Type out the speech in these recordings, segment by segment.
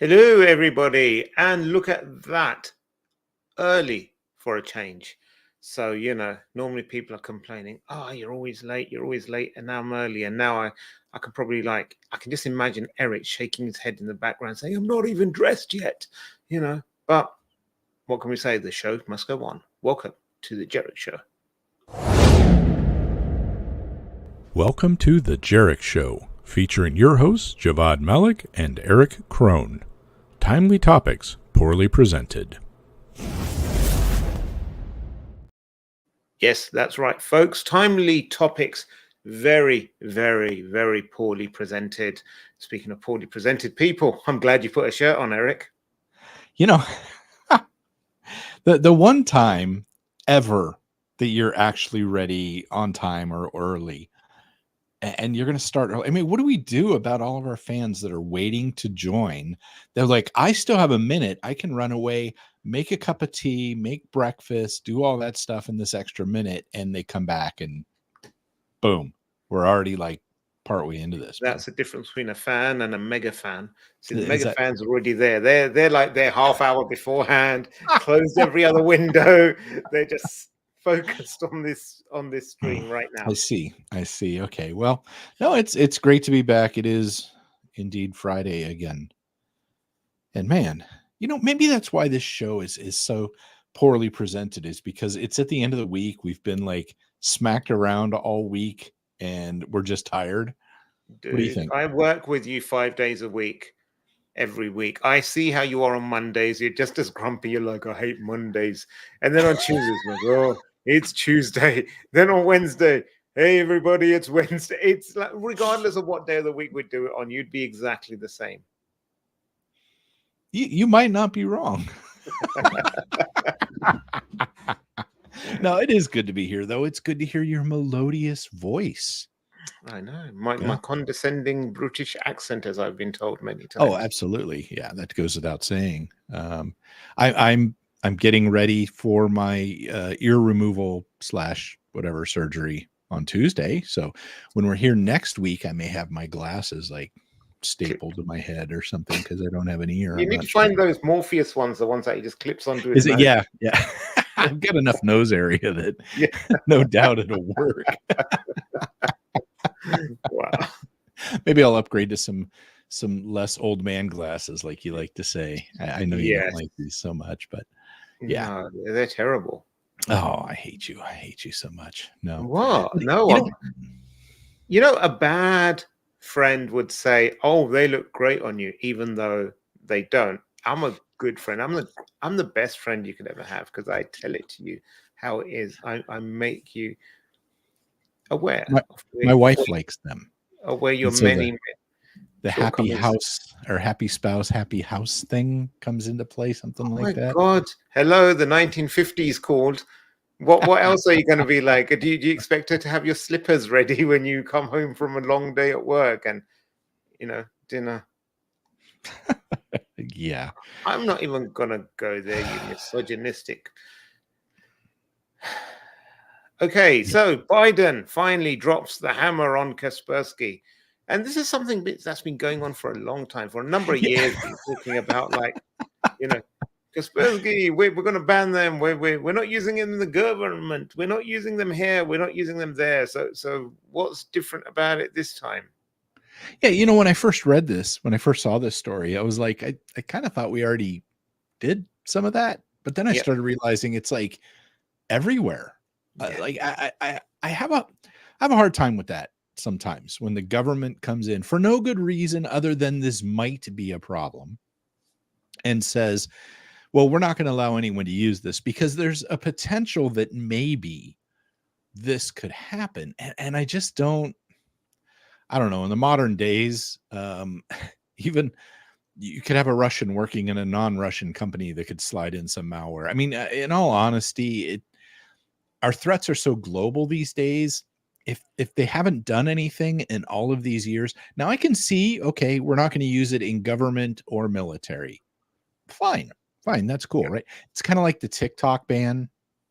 Hello, everybody, and look at that, early for a change. So, normally people are complaining, oh, you're always late, and now I'm early, and now I can probably I can just imagine Eric shaking his head in the background saying, I'm not even dressed yet, but what can we say? The show must go on. Welcome to the Jerick Show. Welcome to the Jerick Show, featuring your hosts, Javvad Malik and Eric Krohn. Timely topics, poorly presented. Yes, that's right, folks. Timely topics, very, very, very poorly presented. Speaking of poorly presented people, I'm glad you put a shirt on, Eric. The one time ever that you're actually ready on time or early, and you're going to start early. I mean, what do we do about all of our fans that are waiting to join? They're like, I still have a minute. I can run away, make a cup of tea, make breakfast, do all that stuff in this extra minute. And they come back and boom, we're already partway into this. That's the difference between a fan and a mega fan. See, the mega fans are already there. They're half hour beforehand, closed every other window. They're just focused on this stream right now. I see. Okay. Well, no, it's great to be back. It is indeed Friday again. And man, maybe that's why this show is so poorly presented, is because it's at the end of the week. We've been smacked around all week and we're just tired. Dude, what do you think? I work with you 5 days a week, every week. I see how you are on Mondays. You're just as grumpy. You're like, I hate Mondays. And then on Tuesdays, like, oh, it's Tuesday. Then on Wednesday, hey, everybody, it's Wednesday. It's like, regardless of what day of the week we do it on, you'd be exactly the same. You might not be wrong. No, it is good to be here, though. It's good to hear your melodious voice. I know. My condescending British accent, as I've been told many times. Oh, absolutely. Yeah, that goes without saying. I'm getting ready for my ear removal / whatever surgery on Tuesday. So when we're here next week, I may have my glasses stapled to my head or something because I don't have an ear. You need to find those Morpheus ones, the ones that he just clips onto his nose. Yeah. I've got enough nose area that no doubt it'll work. Wow. Maybe I'll upgrade to some less old man glasses, like you like to say. I know you don't like these so much, but yeah, no, they're terrible. Oh, I hate you so much. No. What? No. A bad friend would say, oh, they look great on you, even though they don't. I'm a good friend. I'm the best friend you could ever have, because I tell it to you how it is. I make you aware. My wife likes them. Where your many the happy house or happy spouse, happy house thing comes into play, something like that. Oh my God. Hello, the 1950s called. What else are you going to be like? Do you expect her to have your slippers ready when you come home from a long day at work and, dinner? Yeah. I'm not even going to go there, you misogynistic. Okay, so Biden finally drops the hammer on Kaspersky. And this is something that's been going on for a long time. For a number of years, we're talking about Kaspersky, we're going to ban them. We're not using them in the government. We're not using them here. We're not using them there. So what's different about it this time? Yeah, when I first saw this story, I was like, I kind of thought we already did some of that. But then I started realizing it's everywhere. Yeah. I have a hard time with that sometimes when the government comes in for no good reason other than this might be a problem and says, well, we're not going to allow anyone to use this because there's a potential that maybe this could happen. And I just don't know. In the modern days, even you could have a Russian working in a non-Russian company that could slide in some malware. I mean, in all honesty, our threats are so global these days. If they haven't done anything in all of these years, now I can see, okay, we're not going to use it in government or military. Fine. That's cool, right? It's kind of like the TikTok ban.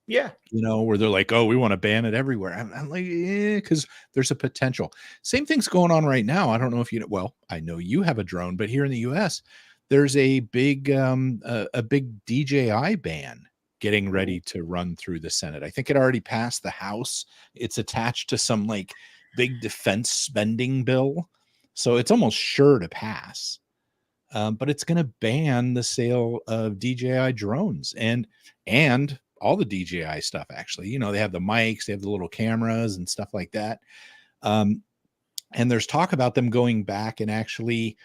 Yeah. Where they're like, oh, we want to ban it everywhere. I'm like, because there's a potential. Same thing's going on right now. I don't know if well, I know you have a drone, but here in the US, there's a big DJI ban getting ready to run through the Senate. I think it already passed the House. It's attached to some like big defense spending bill, so it's almost sure to pass. But it's going to ban the sale of DJI drones and all the DJI stuff. Actually, they have the mics, they have the little cameras and stuff like that. And there's talk about them going back and actually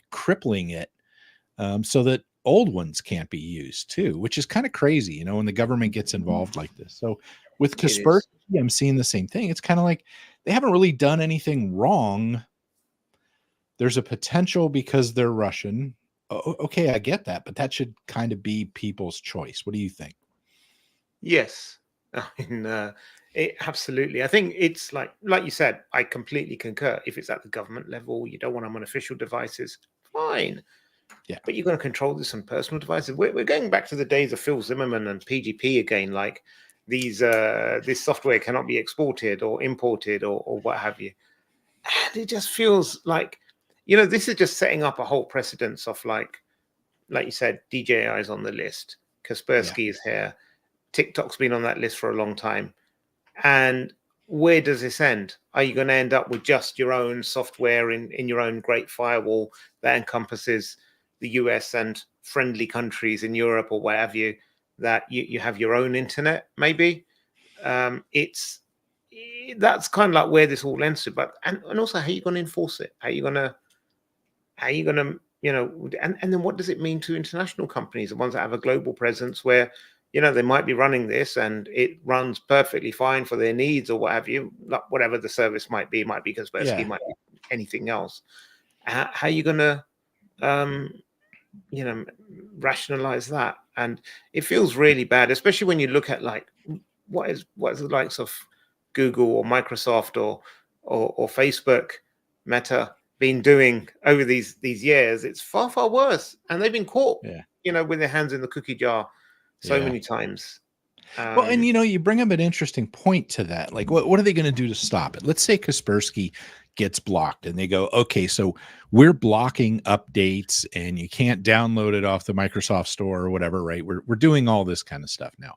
crippling it so that old ones can't be used too, which is kind of crazy, when the government gets involved like this. So with Kaspersky, I'm seeing the same thing. It's kind of like they haven't really done anything wrong. There's a potential because they're Russian. Okay, I get that, but that should kind of be people's choice. What do you think? Yes, I mean, absolutely. I think it's like you said, I completely concur. If it's at the government level, you don't want them on official devices, fine. Yeah. But you're going to control this on personal devices. We're going back to the days of Phil Zimmerman and PGP again, like this software cannot be exported or imported or what have you. And it just feels like, this is just setting up a whole precedence of like you said, DJI is on the list. Kaspersky is here. TikTok's been on that list for a long time. And where does this end? Are you going to end up with just your own software in your own great firewall that encompasses the US and friendly countries in Europe or whatever you, that you have your own internet, maybe? That's kind of like where this all ends to. But and also, how are you going to enforce it? How are you going to and then what does it mean to international companies, the ones that have a global presence where they might be running this and it runs perfectly fine for their needs or what have you, whatever the service might be Kaspersky, might be anything else. How are you going to rationalize that? And it feels really bad, especially when you look at like what is the likes of Google or Microsoft or Facebook, Meta been doing over these years. It's far worse, and they've been caught with their hands in the cookie jar so many times. Well, and you bring up an interesting point to that. Like, what are they going to do to stop it? Let's say Kaspersky gets blocked and they go, okay, so we're blocking updates and you can't download it off the Microsoft store or whatever, right? We're doing all this kind of stuff now.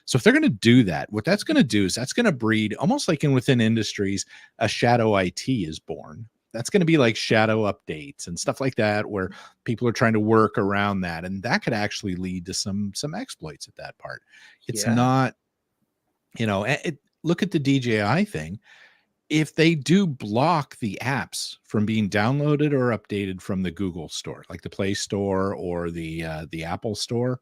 So if they're going to do that, what that's going to do is that's going to breed, almost like within industries, a shadow IT is born. That's going to be like shadow updates and stuff like that, where people are trying to work around that. And that could actually lead to some exploits at that part. It's not, look at the DJI thing. If they do block the apps from being downloaded or updated from the Google store, like the Play Store or the Apple Store,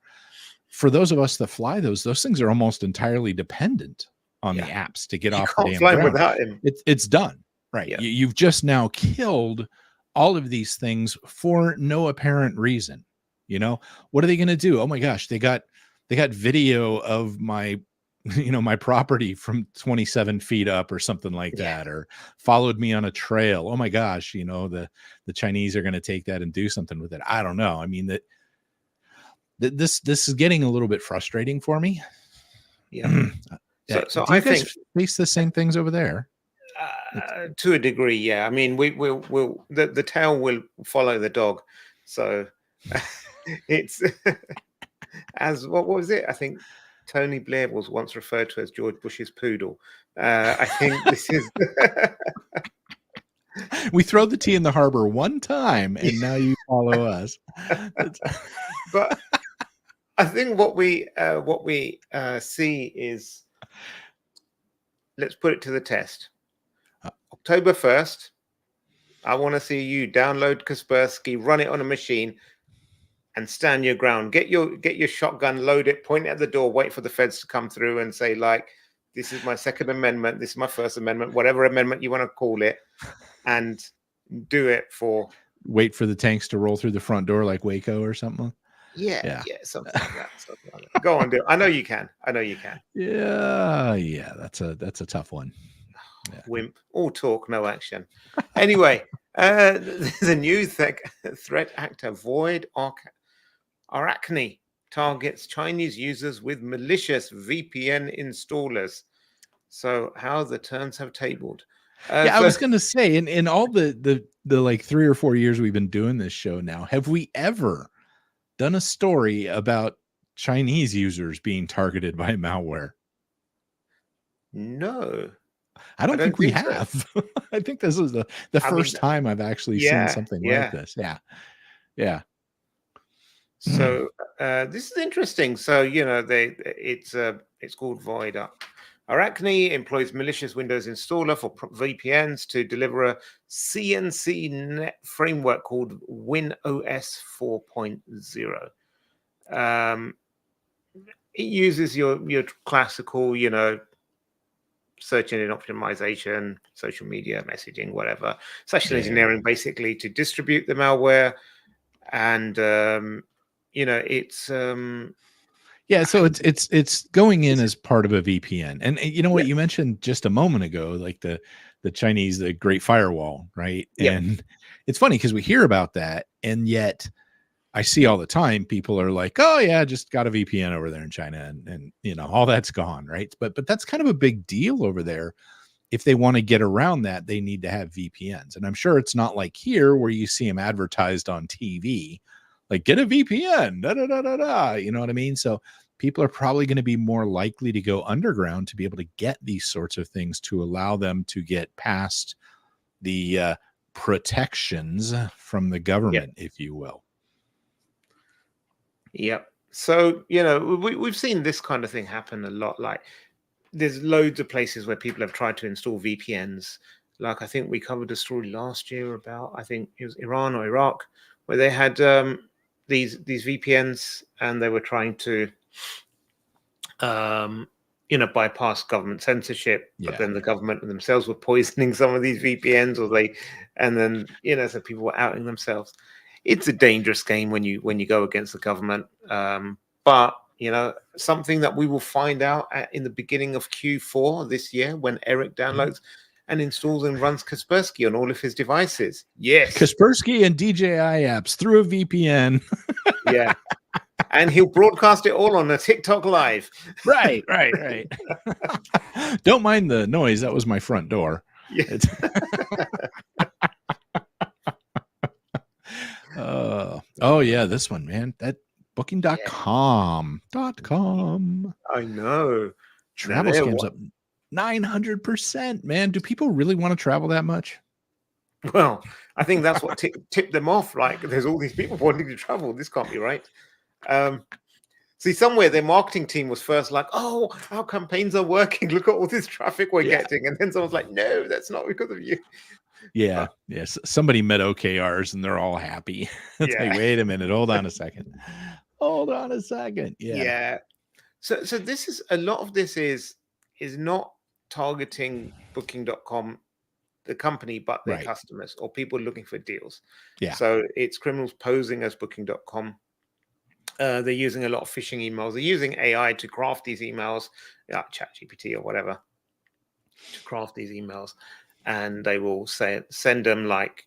for those of us that fly those things are almost entirely dependent on the apps to get off the damn ground. Without him. It's done. Right. Yeah. You've just now killed all of these things for no apparent reason. What are they going to do? Oh my gosh, they got video of my my property from 27 feet up or something like that, or followed me on a trail. Oh my gosh, the Chinese are going to take that and do something with it. I don't know. I mean, this is getting a little bbit frustrating for me. Yeah. So I think face the same things over there. To a degree, yeah. I mean, we'll the tail will follow the dog. So it's as what was it? I think Tony Blair was once referred to as George Bush's poodle. I think this is. We throw the tea in the harbor one time, and now you follow us. But I think what we see is, let's put it to the test. October 1st, I want to see you download Kaspersky, run it on a machine, and stand your ground. Get your shotgun, load it, point it at the door, wait for the feds to come through and say, like, this is my Second Amendment, this is my First Amendment, whatever amendment you want to call it, and do it for... Wait for the tanks to roll through the front door like Waco or something? Yeah, something like that. Go on, do it. I know you can. Yeah, that's a tough one. Yeah. Wimp, all talk, no action. Anyway, there's a new threat actor, Void Arachne, targets Chinese users with malicious VPN installers. So how the turns have tabled. Yeah, I was going to say, in all the like 3 or 4 years we've been doing this show now, have we ever done a story about Chinese users being targeted by malware? No, I don't think we think so. have. I think this is the first time I've actually seen something like this. Yeah. Yeah. So this is interesting. So it's called Void. Arachne employs malicious Windows installer for VPNs to deliver a CNC net framework called WinOS 4.0. It uses your classical, search engine optimization, social media messaging, whatever, social engineering, basically to distribute the malware. And it's yeah, so it's going in as part of a VPN. And you know what you mentioned just a moment ago, like the Chinese, the Great Firewall, right? And it's funny because we hear about that, and yet I see all the time people are like, oh yeah, just got a VPN over there in China, and all that's gone, right? But that's kind of a big deal over there. If they want to get around that, they need to have VPNs. And I'm sure it's not like here where you see them advertised on TV, like get a VPN, da da da da da. You know what I mean? So people are probably going to be more likely to go underground to be able to get these sorts of things to allow them to get past the protections from the government, if you will. Yep. So, we've seen this kind of thing happen a lot. Like there's loads of places where people have tried to install VPNs. Like I think we covered a story last year about, I think it was Iran or Iraq, where they had these VPNs and they were trying to bypass government censorship, but then the government themselves were poisoning some of these VPNs, so people were outing themselves. It's a dangerous game when you go against the government. But something that we will find out in the beginning of Q4 this year when Erich downloads and installs and runs Kaspersky on all of his devices. Yes, Kaspersky and DJI apps through a VPN. Yeah. And he'll broadcast it all on a TikTok live. Right. Don't mind the noise. That was my front door. Yeah. Oh yeah, this one, man. That booking.com. I know. Travel scams up 900%, man. Do people really want to travel that much? Well, I think that's what tipped them off. Like, there's all these people wanting to travel. This can't be right. See, somewhere their marketing team was first like, oh, our campaigns are working. Look at all this traffic we're getting. And then someone's like, no, that's not because of you. Yeah. Yes. Somebody met OKRs and they're all happy. It's like, wait a minute. Hold on a second. Yeah. So this is a lot of this is not targeting booking.com, the company, but their customers or people looking for deals. Yeah. So it's criminals posing as booking.com. They're using a lot of phishing emails. They're using AI to craft these emails, ChatGPT or whatever, to craft these emails. And they will send them like,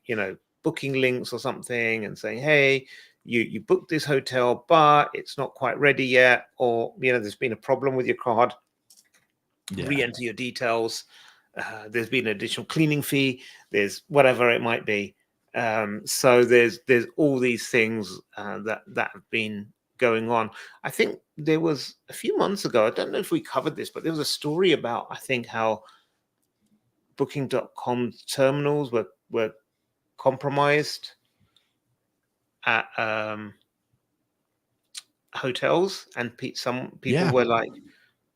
booking links or something and saying, hey, you booked this hotel, but it's not quite ready yet. Or, there's been a problem with your card. Re-enter your details. There's been an additional cleaning fee. There's whatever it might be. So there's all these things that have been going on. I think there was a few months ago, I don't know if we covered this, but there was a story about, I think, how booking.com terminals were compromised at hotels, and some people were like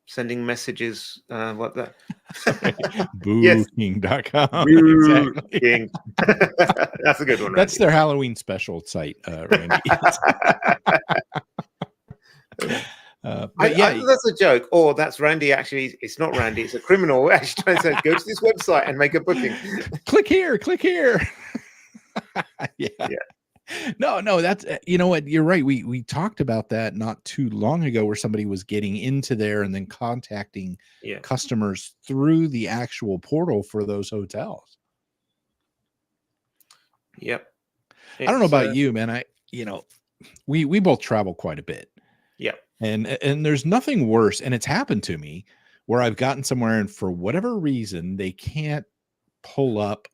sending messages. What that? Booking.com. Exactly. That's a good one. That's their Halloween special site, Randy. That's a joke. Or that's Randy. Actually, it's not Randy. It's a criminal actually trying to say, go to this website and make a booking. Click here. Yeah. No, that's, you know what? You're right. We talked about that not too long ago, where somebody was getting into there and then contacting customers through the actual portal for those hotels. Yep. I don't know about you, man. We both travel quite a bit. Yep. And there's nothing worse. And it's happened to me where I've gotten somewhere and for whatever reason, they can't pull up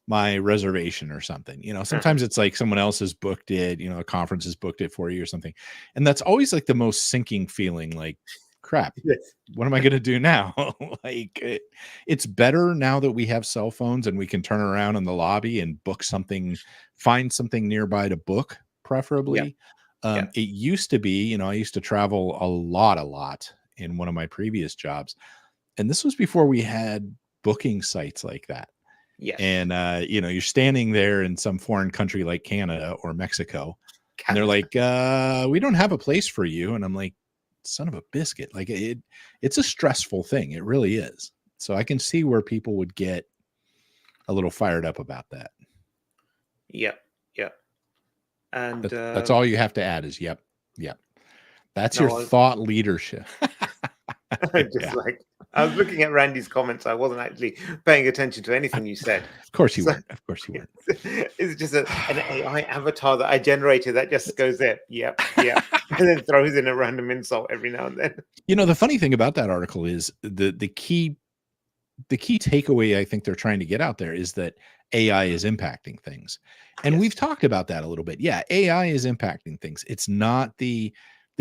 my reservation or something. Sometimes it's like someone else has booked it, a conference has booked it for you or something. And that's always like the most sinking feeling, like, crap, Yes. what am I going to do now? It's better now that we have cell phones and we can turn around in the lobby and book something, find something nearby to book, preferably. Yeah. It used to be, I used to travel a lot in one of my previous jobs. And this was before we had booking sites like that. Yes. And, you're standing there in some foreign country like Canada or Mexico, and they're like, we don't have a place for you. And I'm like, son of a biscuit. Like it's a stressful thing. It really is. So I can see where people would get a little fired up about that. Yep. Yep. And that's all you have to add is yep. That's your thought leadership. I was looking at Randy's comments. I wasn't actually paying attention to anything you said. Of course you weren't. Of course you weren't. It's just an AI avatar that I generated that just goes there. Yep. And then throws in a random insult every now and then. The funny thing about that article is the key takeaway I think they're trying to get out there is that AI is impacting things. And we've talked about that a little bit. Yeah, AI is impacting things. It's not the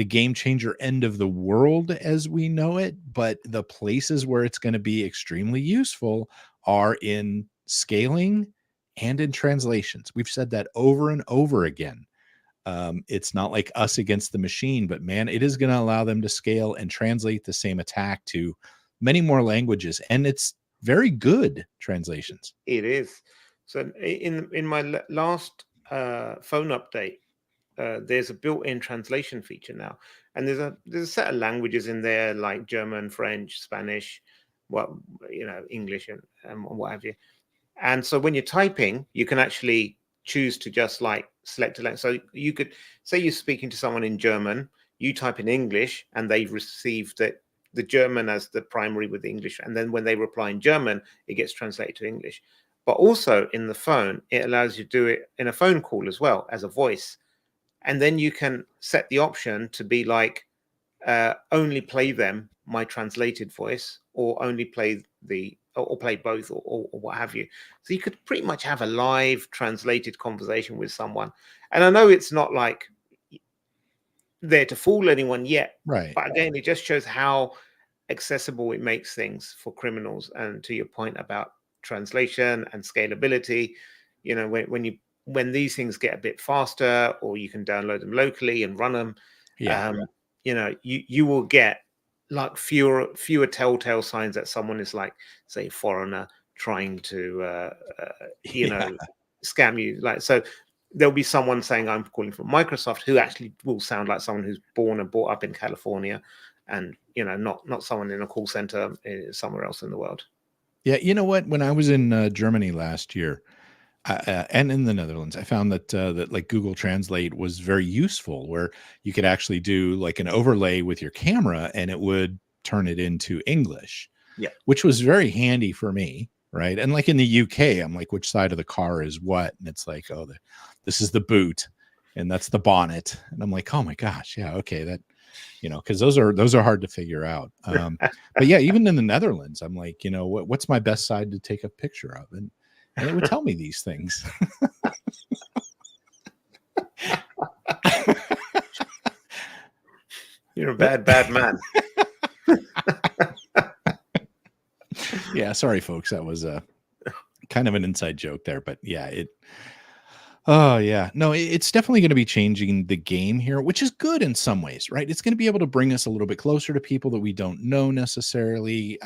game changer end of the world as we know it, but the places where it's going to be extremely useful are in scaling and in translations. We've said that over and over again. It's not like us against the machine, but man, it is going to allow them to scale and translate the same attack to many more languages. And it's very good translations. It is. So in my last phone update, there's a built-in translation feature now, and there's a set of languages in there like German, French, Spanish, English, and what have you. And so when you're typing, you can actually choose to just like select a language. So you could say you're speaking to someone in German, you type in English, and they receive the German as the primary with the English, and then when they reply in German, it gets translated to English. But also in the phone, it allows you to do it in a phone call as well as a voice. And then you can set the option to be like, only play them, my translated voice, or only play or play both, or what have you. So you could pretty much have a live translated conversation with someone. And I know it's not like there to fool anyone yet, right? But again, it just shows how accessible it makes things for criminals. And to your point about translation and scalability, when these things get a bit faster, or you can download them locally and run them, you will get like fewer telltale signs that someone is like, say, a foreigner trying to scam you. Like, so there'll be someone saying I'm calling from Microsoft who actually will sound like someone who's born and brought up in California, and not someone in a call center somewhere else in the world. Yeah, you know what? When I was in Germany last year, and in the Netherlands, I found that like Google Translate was very useful, where you could actually do like an overlay with your camera, and it would turn it into English. Yeah, which was very handy for me, right? And like in the UK, I'm like, which side of the car is what? And it's like, oh, this is the boot, and that's the bonnet. And I'm like, oh my gosh, yeah, okay, that. Because those are hard to figure out. But yeah, even in the Netherlands, I'm like, what's my best side to take a picture of? And it would tell me these things. You're a bad man. Yeah, sorry, folks. That was a kind of an inside joke there, but yeah, oh yeah, no, it's definitely going to be changing the game here, which is good in some ways, right? It's going to be able to bring us a little bit closer to people that we don't know necessarily.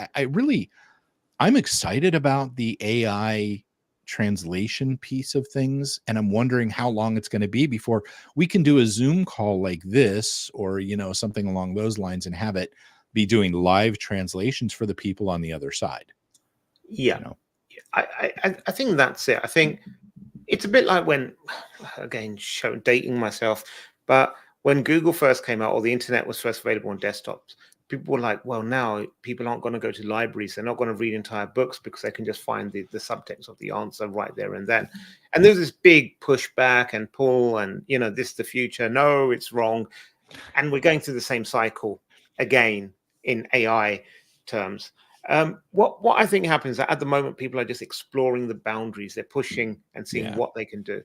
I'm excited about the AI translation piece of things, and I'm wondering how long it's going to be before we can do a Zoom call like this, or something along those lines, and have it be doing live translations for the people on the other side. Yeah, I think that's it. I think it's a bit like when, again, dating myself, but when Google first came out, or the internet was first available on desktops, people were like, well, now people aren't going to go to libraries. They're not going to read entire books because they can just find the subtext of the answer right there and then. And there's this big pushback and pull, and, this is the future. No, it's wrong. And we're going through the same cycle again in AI terms. What I think happens at the moment, people are just exploring the boundaries. They're pushing and seeing what they can do.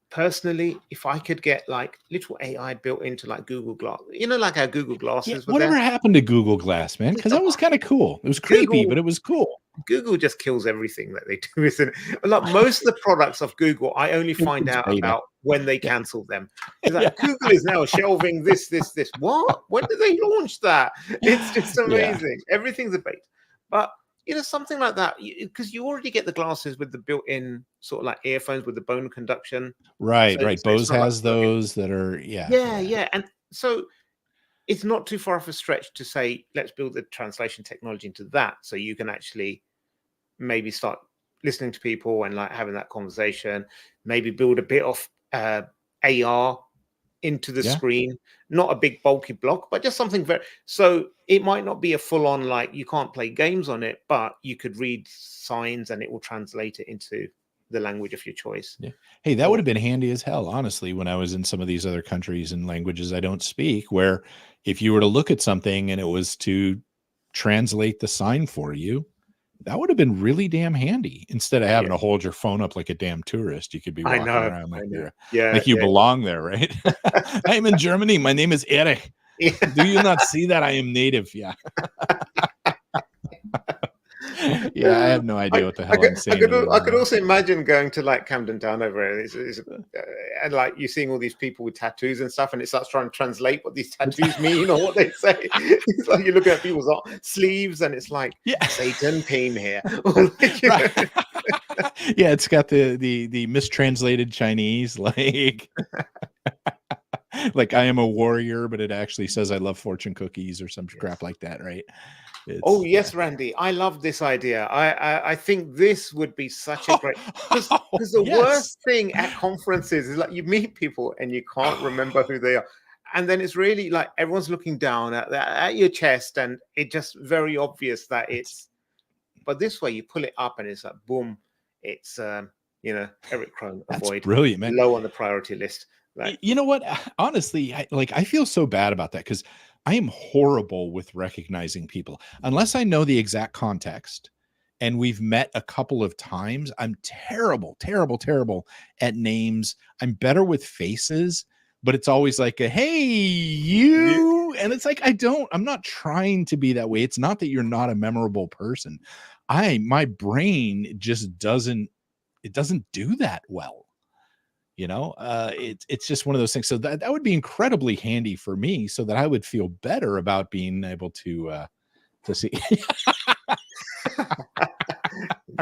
Personally, if I could get like little AI built into like Google Glass, like our Google Glasses. Whatever happened to Google Glass, man? Because that was kind of cool. It was creepy, but it was cool. Google just kills everything that they do, isn't it? Like most of the products of Google, I only find out about when they cancel them. It's like Google is now shelving this. What? When did they launch that? It's just amazing. Everything's a bait. But something like that, because you already get the glasses with the built-in sort of like earphones with the bone conduction. Right. Bose has those that are, yeah. And so it's not too far off a stretch to say, let's build the translation technology into that, so you can actually maybe start listening to people and like having that conversation. Maybe build a bit of AR into the screen, not a big bulky block, but just something so it might not be a full-on, like you can't play games on it, but you could read signs and it will translate it into the language of your choice. Hey, that would have been handy as hell, honestly, when I was in some of these other countries and languages I don't speak, where if you were to look at something and it was to translate the sign for you, that would have been really damn handy. Instead of having to hold your phone up like a damn tourist, you could be walking around like you belong there, right? I'm in Germany. My name is Erich. Do you not see that I am native? Yeah. I have no idea what the hell I'm saying. I could also imagine going to like Camden Town over here, and like you seeing all these people with tattoos and stuff, and it starts trying to translate what these tattoos mean or what they say. It's like you're looking at people's sleeves, and it's like Satan came here. It's got the mistranslated Chinese, like like I am a warrior, but it actually says I love fortune cookies or some crap like that, right? Yes, Randy, I love this idea. I think this would be such a great, because the worst thing at conferences is like you meet people and you can't remember who they are, and then it's really like everyone's looking down at your chest, and it's just very obvious that it's. But this way, you pull it up and it's like boom, it's Erich Krohn. Avoid, brilliant, man. Low on the priority list. Like, you know what? Honestly, I feel so bad about that because I am horrible with recognizing people unless I know the exact context and we've met a couple of times. I'm terrible at names. I'm better with faces, but it's always like hey, you. And it's like, I'm not trying to be that way. It's not that you're not a memorable person. My brain just doesn't do that well. It's just one of those things. So that would be incredibly handy for me, so that I would feel better about being able to see.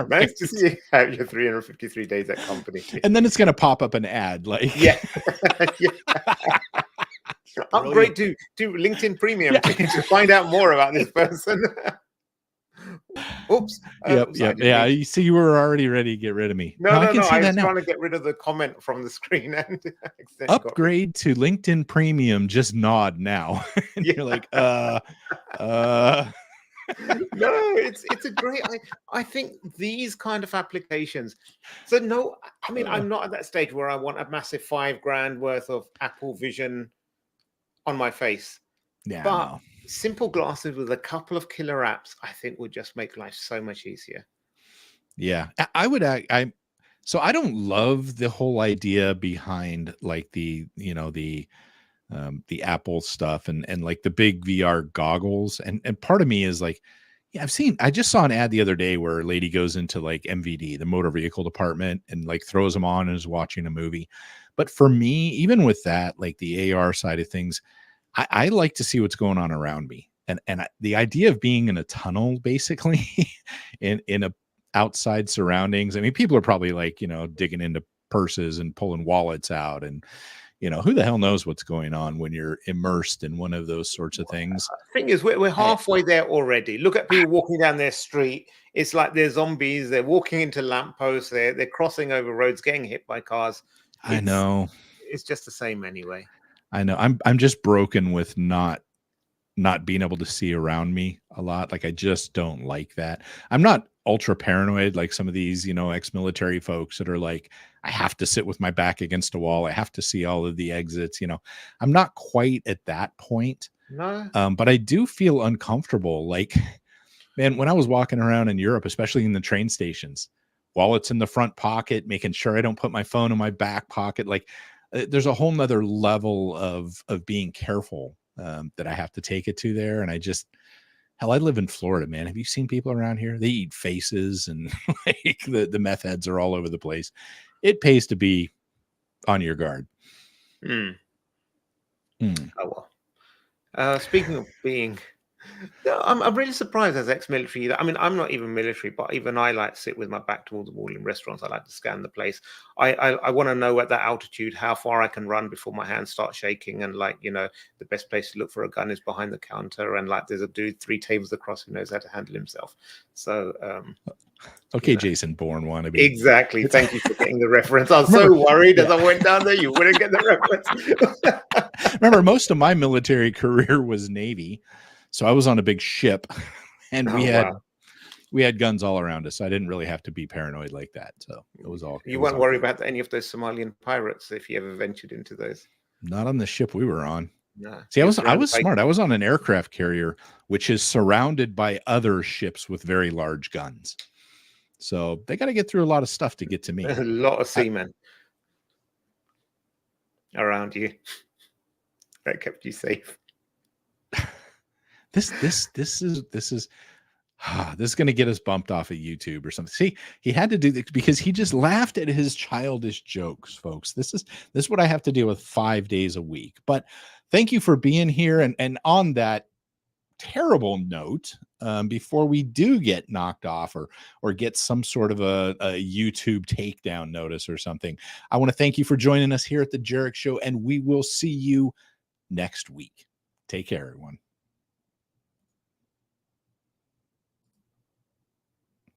Nice to see you have your 353 days at company. And then it's going to pop up an ad like, upgrade to LinkedIn Premium to find out more about this person. Oops. Yeah. You see, you were already ready to get rid of me. No. I was trying to get rid of the comment from the screen and upgrade to LinkedIn Premium. Just nod now. And you're like, No, it's a great. I think these kind of applications. So no, I mean, I'm not at that stage where I want a massive $5,000 worth of Apple Vision on my face. Yeah, but simple glasses with a couple of killer apps, I think, would just make life so much easier. Yeah, I would. So I don't love the whole idea behind like the Apple stuff and like the big VR goggles. And part of me is like, I just saw an ad the other day where a lady goes into like MVD, the motor vehicle department, and like throws them on and is watching a movie. But for me, even with that, like the AR side of things, I like to see what's going on around me. And the idea of being in a tunnel, basically in a outside surroundings. I mean, people are probably like, digging into purses and pulling wallets out, and who the hell knows what's going on when you're immersed in one of those sorts of things. The thing is, we're halfway there already. Look at people walking down their street. It's like they're zombies. They're walking into lampposts. They're crossing over roads, getting hit by cars. I know. It's just the same anyway. I know. I'm just broken with not being able to see around me a lot. Like I just don't like that. I'm not ultra paranoid like some of these, ex-military folks that are like, I have to sit with my back against a wall. I have to see all of the exits. I'm not quite at that point. No. But I do feel uncomfortable. Like Man, when I was walking around in Europe, especially in the train stations, wallets in the front pocket, making sure I don't put my phone in my back pocket. Like there's a whole nother level of being careful that I have to take it to there. And hell, I live in Florida, man. Have you seen people around here? They eat faces and like the meth heads are all over the place. It pays to be on your guard. Oh, well. Speaking of being... No, I'm really surprised as ex-military. I mean, I'm not even military, but even I like to sit with my back towards the wall in restaurants. I like to scan the place. I want to know at that altitude how far I can run before my hands start shaking. And like, the best place to look for a gun is behind the counter. And like, there's a dude 3 tables across who knows how to handle himself. So, okay, Jason Bourne wannabe. Exactly. Thank you for getting the reference. I was so worried as I went down there, you wouldn't get the reference. Remember, most of my military career was Navy. So I was on a big ship and we had guns all around us. So I didn't really have to be paranoid like that. So it was all. You weren't worried about any of those Somalian pirates if you ever ventured into those? Not on the ship we were on. No. See, I was smart. I was on an aircraft carrier, which is surrounded by other ships with very large guns. So they got to get through a lot of stuff to get to me. There's a lot of seamen around you. That kept you safe. This is going to get us bumped off of YouTube or something. See, he had to do this because he just laughed at his childish jokes, folks. This is what I have to deal with 5 days a week. But thank you for being here. And on that terrible note, before we do get knocked off or get some sort of a YouTube takedown notice or something, I want to thank you for joining us here at the Jerick Show, and we will see you next week. Take care, everyone.